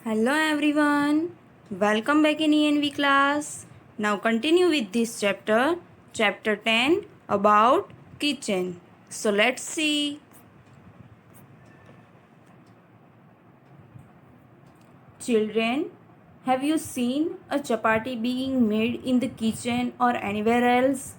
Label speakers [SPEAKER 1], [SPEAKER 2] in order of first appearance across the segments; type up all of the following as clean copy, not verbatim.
[SPEAKER 1] Hello everyone, welcome back in ENV class. Now continue with this chapter 10 about kitchen. So let's see. Children, have you seen a chapati being made in the kitchen or anywhere else?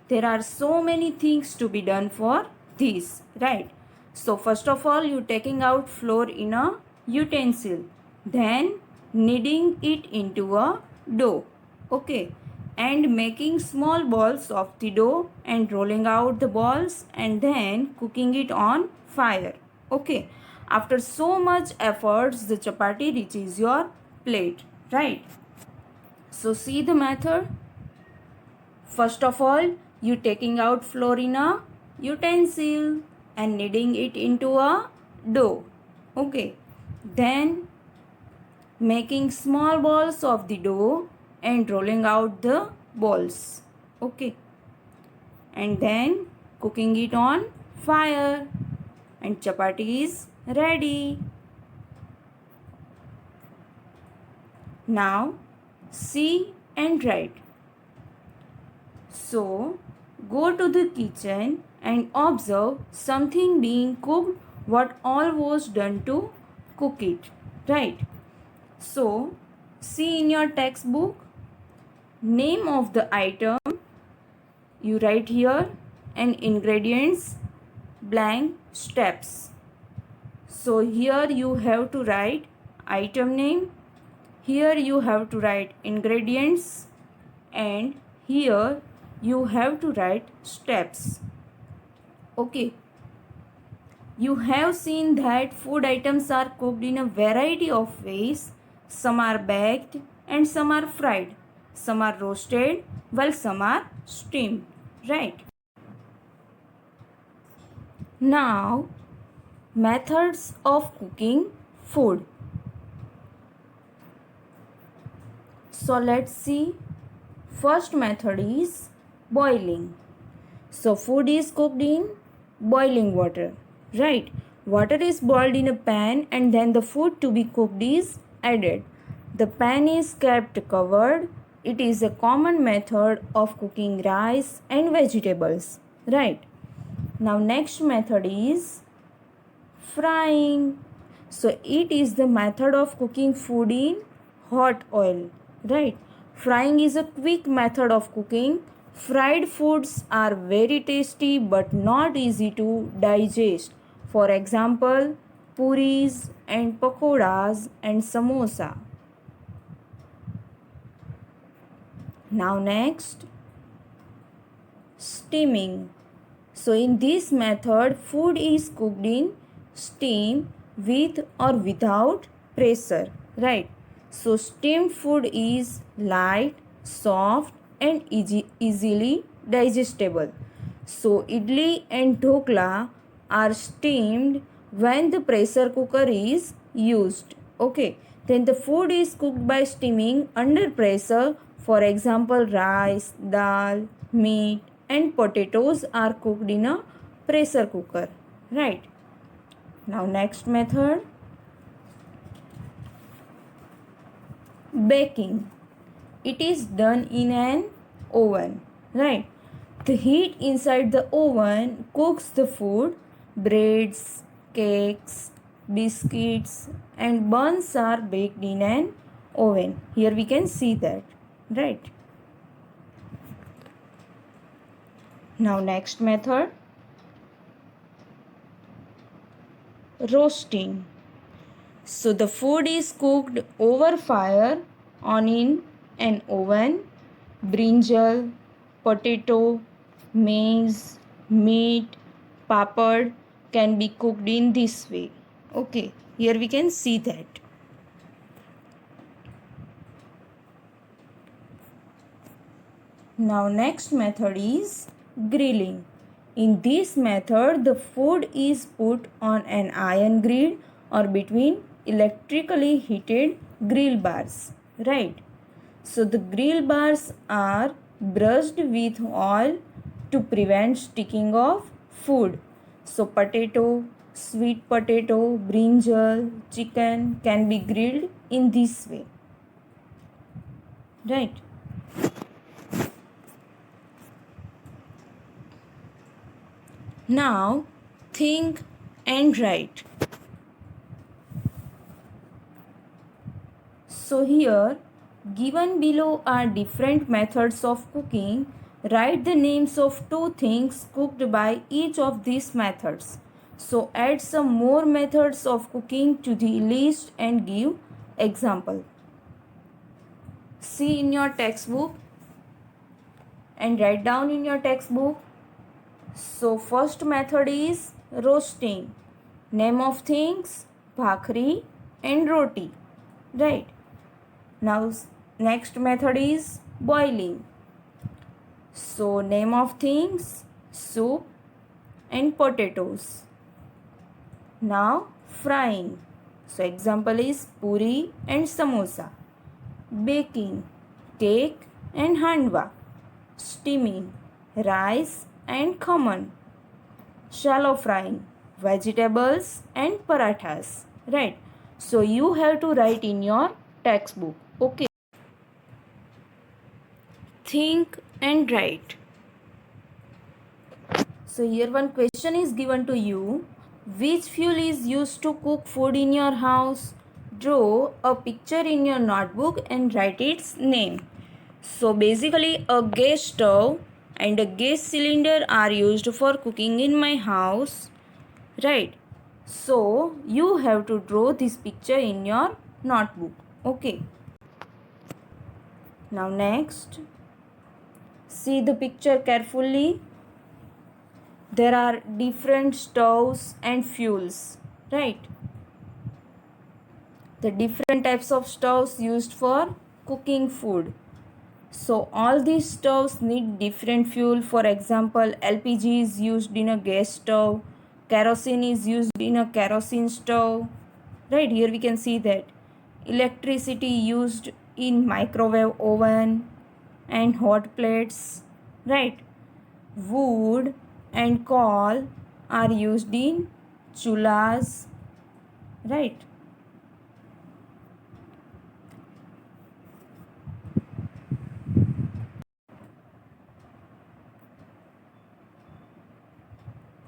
[SPEAKER 1] There are so many things to be done for this, right? So first of all, you taking out flour in a utensil, then kneading it into a dough, okay, and making small balls of the dough and rolling out the balls and then cooking it on fire, okay. After so much efforts, the chapati reaches your plate, right? So see the method. First of all, you taking out flour in a utensil and kneading it into a dough. Okay. Then making small balls of the dough and rolling out the balls. Okay. And then cooking it on fire. And chapati is ready. Now see and write. So, go to the kitchen and observe something being cooked, what all was done to cook it, right? So, see in your textbook, name of the item, you write here, and ingredients, blank, steps. So, here you have to write item name, here you have to write ingredients, and here you have to write steps. Okay. You have seen that food items are cooked in a variety of ways. Some are baked and some are fried. Some are roasted while some are steamed. Right. Now, methods of cooking food. So let's see. First method is boiling. So food is cooked in boiling water, right? Water is boiled in a pan and then the food to be cooked is added. The pan is kept covered. It is a common method of cooking rice and vegetables, right? Now next method is frying. So it is the method of cooking food in hot oil, right? Frying is a quick method of cooking. Fried foods are very tasty but not easy to digest. For example, puris and pakoras and samosa. Now next, steaming. So in this method, food is cooked in steam with or without pressure, right? So steamed food is light, soft and easily digestible. So idli and dhokla are steamed when the pressure cooker is used. Okay. Then the food is cooked by steaming under pressure. For example, rice, dal, meat and potatoes are cooked in a pressure cooker. Right. Now next method, baking. It is done in an oven, right? The heat inside the oven cooks the food. Breads, cakes, biscuits and buns are baked in an oven. Here we can see that, right? Now next method, roasting. So the food is cooked over fire on in an oven. Brinjal, potato, maize, meat, papad can be cooked in this way. Okay, here we can see that. Now next method is grilling. In this method, the food is put on an iron grill or between electrically heated grill bars, right? So the grill bars are brushed with oil to prevent sticking of food. So potato, sweet potato, brinjal, chicken can be grilled in this way. Right? Now think and write. So here given below are different methods of cooking. Write the names of two things cooked by each of these methods. So add some more methods of cooking to the list and give example. See in your textbook and write down in your textbook. So first method is roasting. Name of things bhakri and roti. Right. Now next method is boiling. So name of things soup and potatoes. Now frying. So example is puri and samosa. Baking cake and handwa. Steaming rice and khaman. Shallow frying vegetables and parathas. Right. So you have to write in your textbook. Okay. Think and write. So here one question is given to you. Which fuel is used to cook food in your house? Draw a picture in your notebook and write its name. So basically a gas stove and a gas cylinder are used for cooking in my house. Right. So you have to draw this picture in your notebook. Okay. Now next. See the picture carefully. There are different stoves and fuels, right? The different types of stoves used for cooking food. So all these stoves need different fuel. For example, LPG is used in a gas stove, kerosene is used in a kerosene stove. Right, here we can see that. Electricity used in microwave oven and hot plates. Right. Wood and coal are used in chulhas. Right.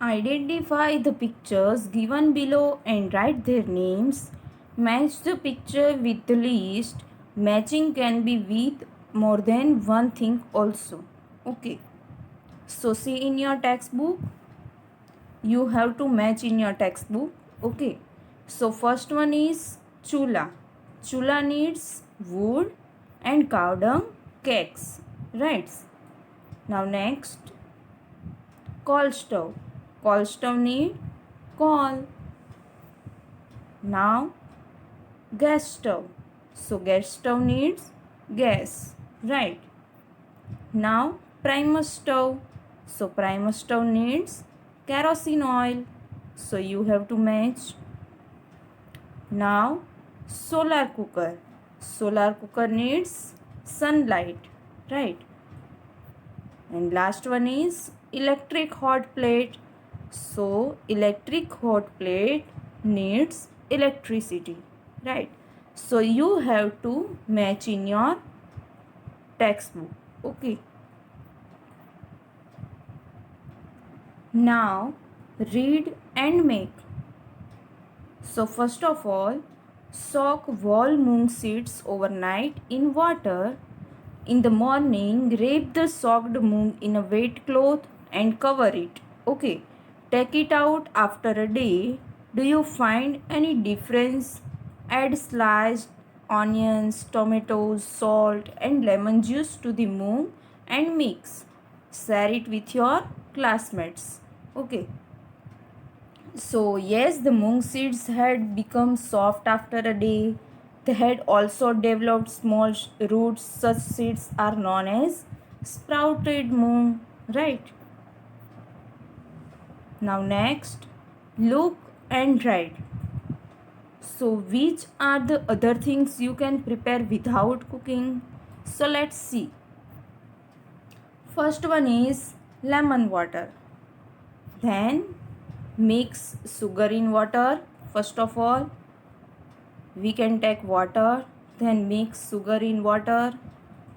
[SPEAKER 1] Identify the pictures given below and write their names. Match the picture with the list. Matching can be with more than one thing also. Okay. So see in your textbook. You have to match in your textbook. Okay. So first one is chula. Chula needs wood and cow dung cakes. Right. Now next, coal stove. Coal stove need coal. Now gas stove. So gas stove needs gas. Right. Now primus stove. So primus stove needs kerosene oil. So you have to match. Now solar cooker. Solar cooker needs sunlight. Right. And last one is electric hot plate. So electric hot plate needs electricity. Right. So you have to match in your textbook. Okay. Now read and make. So first of all, soak whole moong seeds overnight in water. In the morning, wrap the soaked moong in a wet cloth and cover it. Okay. Take it out after a day. Do you find any difference? Add sliced onions, tomatoes, salt and lemon juice to the moong and mix. Share it with your classmates. Okay. So yes, the moong seeds had become soft after a day. They had also developed small roots. Such seeds are known as sprouted moong. Right. Now next, look and write. So which are the other things you can prepare without cooking? So let's see. First one is lemon water. Then mix sugar in water. First of all, we can take water, then mix sugar in water,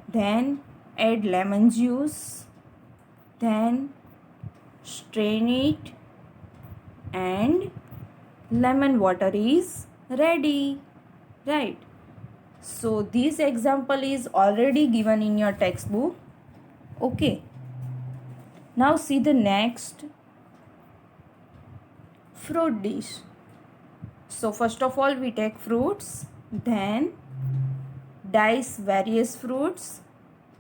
[SPEAKER 1] then add lemon juice, then strain it, and lemon water is ready, right? So this example is already given in your textbook. Okay, now see the next fruit dish. So first of all we take fruits, then dice various fruits,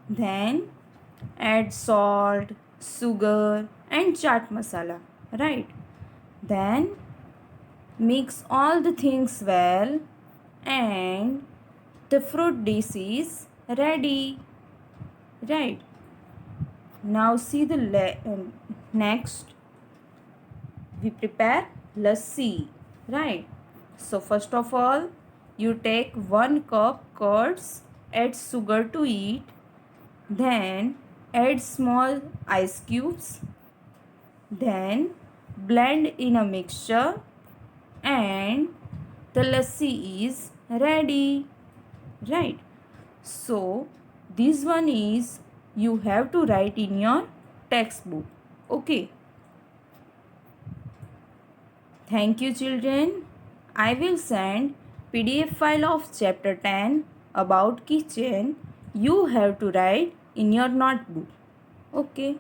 [SPEAKER 1] then add salt, sugar and chaat masala, right? Then mix all the things well and the fruit dish is ready, right? Now see the next we prepare lassi, right? So first of all you take 1 cup curds, add sugar to it, then add small ice cubes, then blend in a mixture and the lassi is ready, right? So this one is you have to write in your textbook. Okay. Thank you children. I will send PDF file of chapter 10 about kitchen. You have to write in your notebook. Okay.